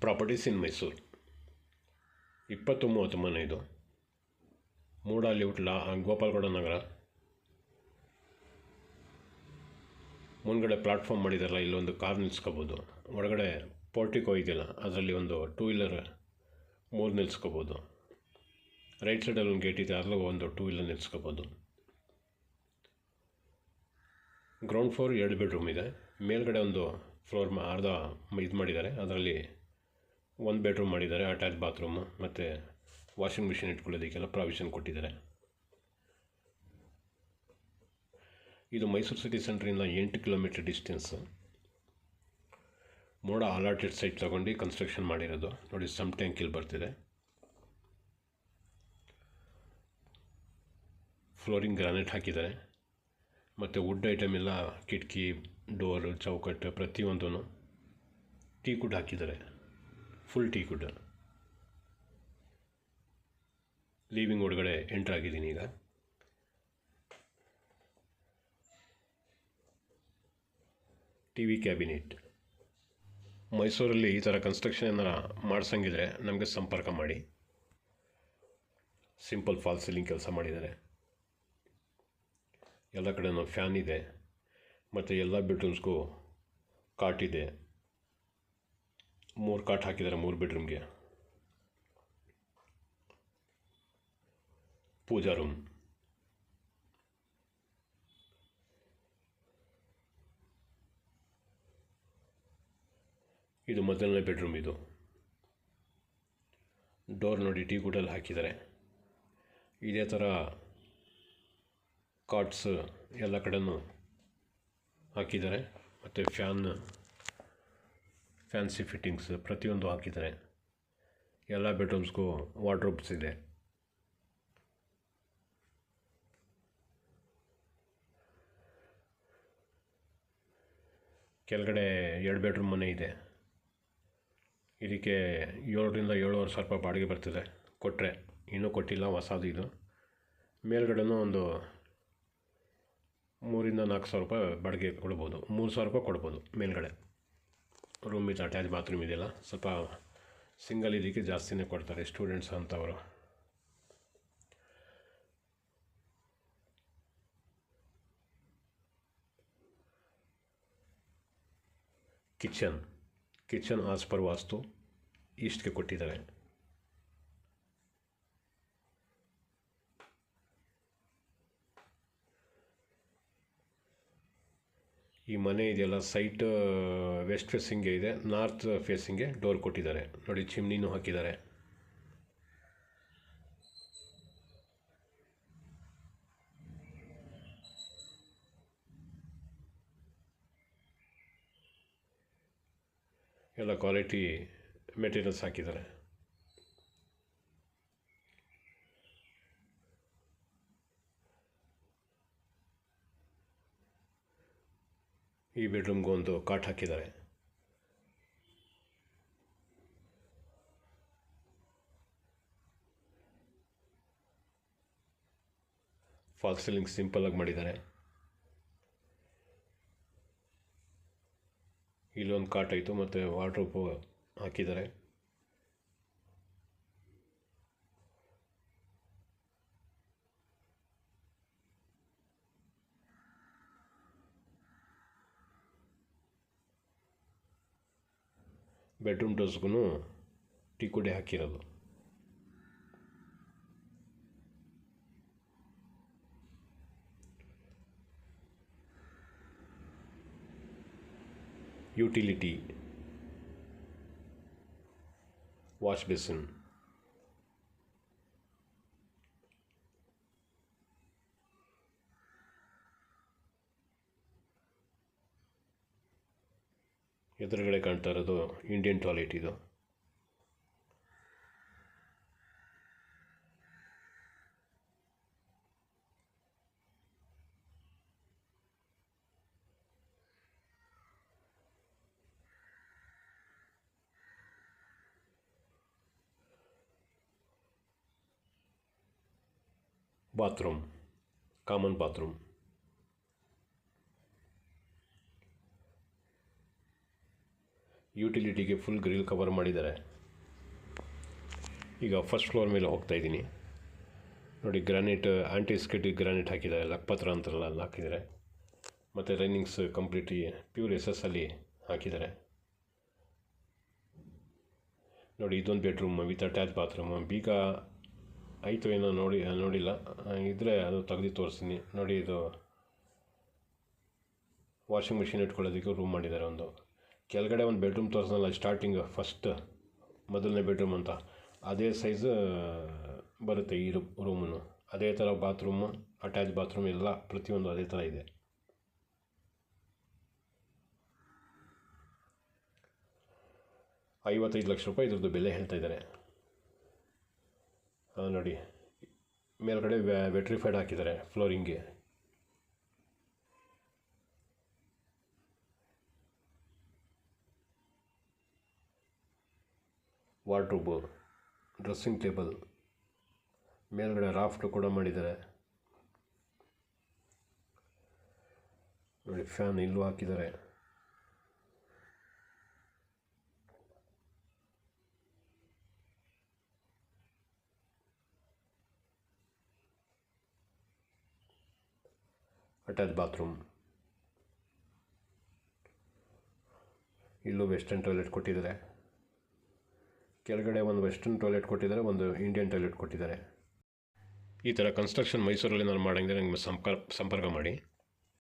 Properties ಇನ್ ಮೈಸೂರು. 20-30 ಮನೆ ಇದು. ಮೂಡ layout, Gopalagowda ನಗರ. ಮುಂದ್ಗಡೆ ಪ್ಲಾಟ್ಫಾರ್ಮ್ ಮಾಡಿದಾರಲ್ಲ, ಇಲ್ಲೊಂದು ಕಾರ್ ನಿಲ್ಸ್ಕೋಬೋದು. ಒಳಗಡೆ ಪೋರ್ಟಿಕೋ ಇದೆಯಲ್ಲ, ಅದರಲ್ಲಿ ಒಂದು 2 ವೀಲರ್ 3 ನಿಲ್ಸ್ಕೋಬೋದು. ರೈಟ್ ಸೈಡಲ್ಲಿ ಒಂದು ಗೇಟ್ ಇದೆ, ಅದರಲ್ಲೂ ಒಂದು 2 ವೀಲರ್ ನಿಲ್ಸ್ಕೋಬೋದು. ಗ್ರೌಂಡ್ ಫ್ಲೋರ್ 2 ಬೆಡ್ರೂಮ್ ಇದೆ. ಮೇಲ್ಗಡೆ ಒಂದು ಫ್ಲೋರ್ ಅರ್ಧ ಇದು ಮಾಡಿದ್ದಾರೆ, ಅದರಲ್ಲಿ 1 ಬೆಡ್ರೂಮ್ ಮಾಡಿದ್ದಾರೆ, ಅಟ್ಯಾಚ್ ಬಾತ್ರೂಮು ಮತ್ತು ವಾಷಿಂಗ್ ಮಿಷಿನ್ ಇಟ್ಕೊಳ್ಳೋದಕ್ಕೆಲ್ಲ ಪ್ರಾವಿಷನ್ ಕೊಟ್ಟಿದ್ದಾರೆ. ಇದು ಮೈಸೂರು ಸಿಟಿ ಸೆಂಟ್ರಿಂದ 8 ಕಿಲೋಮೀಟರ್ ಡಿಸ್ಟೆನ್ಸು. ಮೋಡ ಅಲಾಟೆಡ್ ಸೈಟ್ ತೊಗೊಂಡು ಕನ್ಸ್ಟ್ರಕ್ಷನ್ ಮಾಡಿರೋದು. ನೋಡಿ, ಸಮ್ ಟ್ಯಾಂಕ್ ಇಲ್ಲಿ ಬರ್ತಿದೆ. ಫ್ಲೋರಿಂಗ್ ಗ್ರಾನೈಟ್ ಹಾಕಿದ್ದಾರೆ ಮತ್ತು ವುಡ್ ಐಟಮ್ ಎಲ್ಲ, ಕಿಟಕಿ, ಡೋರು, ಚೌಕಟ್ಟು ಪ್ರತಿಯೊಂದೂ ಟೀಕುಡ್ ಹಾಕಿದ್ದಾರೆ. ಫುಲ್ ಟೀಕುಡ್. ಲೀವಿಂಗ್ ಒಳಗಡೆ ಎಂಟ್ರ್ ಆಗಿದ್ದೀನಿ ಈಗ. TV cabinet. ಮೈಸೂರಲ್ಲಿ ಈ ಥರ ಕನ್ಸ್ಟ್ರಕ್ಷನ್ ಏನಾರ ಮಾಡಿಸಂಗಿದ್ರೆ ನಮಗೆ ಸಂಪರ್ಕ ಮಾಡಿ. ಸಿಂಪಲ್ ಫಾಲ್ ಸೀಲಿಂಗ್ ಕೆಲಸ ಮಾಡಿದ್ದಾರೆ. ಎಲ್ಲ ಕಡೆನೂ ಫ್ಯಾನ್ ಇದೆ ಮತ್ತು ಎಲ್ಲ ಬೆಡ್ರೂಮ್ಸ್ಗೂ ಕಾಟ್ ಇದೆ. 3 ಕಾಟ್ ಹಾಕಿದ್ದಾರೆ 3 ಬೆಡ್ರೂಮ್ಗೆ. ಪೂಜಾ ರೂಮ್. ಇದು ಮೊದಲನೇ ಬೆಡ್ರೂಮ್. ಇದು ಡೋರ್ ನೋಡಿ ಟೀಕುಡಲ್ಲಿ ಹಾಕಿದ್ದಾರೆ. ಇದೇ ಥರ ಕಾಟ್ಸ್ ಎಲ್ಲ ಕಡೆನೂ ಹಾಕಿದ್ದಾರೆ ಮತ್ತು ಫ್ಯಾನ್ಸಿ ಫಿಟ್ಟಿಂಗ್ಸ್ ಪ್ರತಿಯೊಂದು ಹಾಕಿದ್ದಾರೆ. ಎಲ್ಲ ಬೆಡ್ರೂಮ್ಸ್ಗೂ ವಾರ್ಡ್ರೋಬ್ಸ್ ಇದೆ. ಕೆಳಗಡೆ 2 ಬೆಡ್ರೂಮ್ ಮನೆ ಇದೆ. ಇದಕ್ಕೆ 7,000 to 7,500 ರೂಪಾಯಿ ಬಾಡಿಗೆ ಬರ್ತಿದೆ ಕೊಟ್ಟರೆ. ಇನ್ನೂ ಕೊಟ್ಟಿಲ್ಲ, ಹೊಸದು ಇದು. ಮೇಲ್ಗಡೆನೂ ಒಂದು 3,000 to 4,000 ರೂಪಾಯಿ ಬಾಡಿಗೆ ಕೊಡ್ಬೋದು. 3,000 ರೂಪಾಯಿ ಕೊಡ್ಬೋದು ಮೇಲ್ಗಡೆ. ರೂಮ್ ವಿತ್ ಅಟ್ಯಾಚ್ ಬಾತ್ರೂಮ್ ಇದೆಯಲ್ಲ, ಸ್ವಲ್ಪ ಸಿಂಗಲ್ ಇದಕ್ಕೆ ಜಾಸ್ತಿನೇ ಕೊಡ್ತಾರೆ ಸ್ಟೂಡೆಂಟ್ಸ್ ಅಂತವರು. ಕಿಚನ್ ಆಸ್ ಪರ್ ವಾಸ್ತು ಈಸ್ಟ್ಗೆ ಕೊಟ್ಟಿದ್ದಾರೆ. ಈ ಮನೆ ಇದೆಯಲ್ಲ, ಸೈಟ್ ವೆಸ್ಟ್ ಫೇಸಿಂಗ್ಗೆ ಇದೆ, ನಾರ್ತ್ ಫೇಸಿಂಗ್ಗೆ ಡೋರ್ ಕೊಟ್ಟಿದ್ದಾರೆ. ನೋಡಿ, ಚಿಮ್ನಿನೂ ಹಾಕಿದ್ದಾರೆ. ಎಲ್ಲ ಕ್ವಾಲಿಟಿ ಮೆಟೀರಿಯಲ್ಸ್ ಹಾಕಿದ್ದಾರೆ. ಈ ಬೆಡ್ರೂಮ್ಗೆ ಒಂದು ಕಾಟ್ ಹಾಕಿದ್ದಾರೆ. ಫಾಲ್ ಸೀಲಿಂಗ್ ಸಿಂಪಲಾಗಿ ಮಾಡಿದ್ದಾರೆ. ಇಲ್ಲೊಂದು ಕಾಟ್ ಆಯಿತು ಮತ್ತು ವಾರ್ಡ್ರೋಬ್ ಹಾಕಿದ್ದಾರೆ. ಬೆಡ್ರೂಮ್ ಡೋರ್ಸ್ಗೂ ಟೀಕುಡೆ ಹಾಕಿರೋದು. ಯುಟಿಲಿಟಿ, ವಾಶ್ ಬೇಸಿನ್, ಎದುರುಗಡೆ ಕಾಣ್ತಾ ಇರೋದು ಇಂಡಿಯನ್ ಟಾಯ್ಲೆಟ್. ಇದು ಬಾತ್ರೂಮ್, ಕಾಮನ್ ಬಾತ್ರೂಮ್. ಯುಟಿಲಿಟಿಗೆ ಫುಲ್ ಗ್ರಿಲ್ ಕವರ್ ಮಾಡಿದ್ದಾರೆ. ಈಗ ಫಸ್ಟ್ ಫ್ಲೋರ್ ಮೇಲೆ ಹೋಗ್ತಾ ಇದ್ದೀನಿ. ನೋಡಿ, ಗ್ರಾನೈಟ್ ಆಂಟಿ ಸ್ಕಿಡ್ ಗ್ರಾನೈಟ್ ಹಾಕಿದ್ದಾರೆ, ಲಕ್ಪತ್ರ ಅಂತಾರಲ್ಲ ಅಲ್ಲಿ ಹಾಕಿದ್ದಾರೆ. ಮತ್ತು ರೈನಿಂಗ್ಸ್ ಕಂಪ್ಲೀಟ್ ಪ್ಯೂರ್ SS ಅಲ್ಲಿ ಹಾಕಿದ್ದಾರೆ. ನೋಡಿ, ಇದೊಂದು ಬೆಡ್ರೂಮ್ ವಿತ್ ಅಟ್ಯಾಚ್ ಬಾತ್ರೂಮ್. ಬೀಗ ಆಯಿತು ಏನೋ ನೋಡಿಲ್ಲ, ಇದ್ದರೆ ಅದು ತೆಗೆದು ತೋರಿಸ್ತೀನಿ. ನೋಡಿ, ಇದು ವಾಷಿಂಗ್ ಮಿಷಿನ್ ಇಟ್ಕೊಳ್ಳೋದಕ್ಕೆ ರೂಮ್ ಮಾಡಿದ್ದಾರೆ. ಒಂದು ಕೆಳಗಡೆ ಒಂದು ಬೆಡ್ರೂಮ್ ತೋರಿಸೋಲ್ಲ, ಸ್ಟಾರ್ಟಿಂಗ್ ಫಸ್ಟ್ ಮೊದಲನೇ ಬೆಡ್ರೂಮ್ ಅಂತ ಅದೇ ಸೈಜ್ ಬರುತ್ತೆ ಈ ರೂಮನ್ನು. ಅದೇ ಥರ ಬಾತ್ರೂಮು, ಅಟ್ಯಾಚ್ ಬಾತ್ರೂಮ್ ಎಲ್ಲ ಪ್ರತಿಯೊಂದು ಅದೇ ಥರ ಇದೆ. ₹55 ಲಕ್ಷ ಇದ್ರದ್ದು ಬೆಲೆ ಹೇಳ್ತಾ ಇದ್ದಾರೆ. ನೋಡಿ, ಮೇಲ್ಗಡೆ ವೆಟ್ರಿಫೈಡ್ ಹಾಕಿದ್ದಾರೆ ಫ್ಲೋರಿಂಗ್ಗೆ. ವಾರ್ಡ್ರೋಬು, ಡ್ರೆಸ್ಸಿಂಗ್ ಟೇಬಲ್, ಮೇಲ್ಗಡೆ ರಾಫ್ಟ್ ಕೂಡ ಮಾಡಿದ್ದಾರೆ. ನೋಡಿ, ಫ್ಯಾನ್ ಇಲ್ಲೂ ಹಾಕಿದ್ದಾರೆ. ಅಟ್ಯಾಚ್ ಬಾತ್ರೂಮ್, ಇಲ್ಲೂ ವೆಸ್ಟರ್ನ್ ಟಾಯ್ಲೆಟ್ ಕೊಟ್ಟಿದ್ದಾರೆ. ಕೆಳಗಡೆ ಒಂದು ವೆಸ್ಟರ್ನ್ ಟಾಯ್ಲೆಟ್ ಕೊಟ್ಟಿದ್ದಾರೆ, ಒಂದು ಇಂಡಿಯನ್ ಟಾಯ್ಲೆಟ್ ಕೊಟ್ಟಿದ್ದಾರೆ. ಈ ಥರ ಕನ್ಸ್ಟ್ರಕ್ಷನ್ ಮೈಸೂರಲ್ಲಿ ನಾನು ಮಾಡೋಂಗಿದ್ರೆ ನಿಮಗೆ ಸಂಪರ್ಕ ಮಾಡಿ.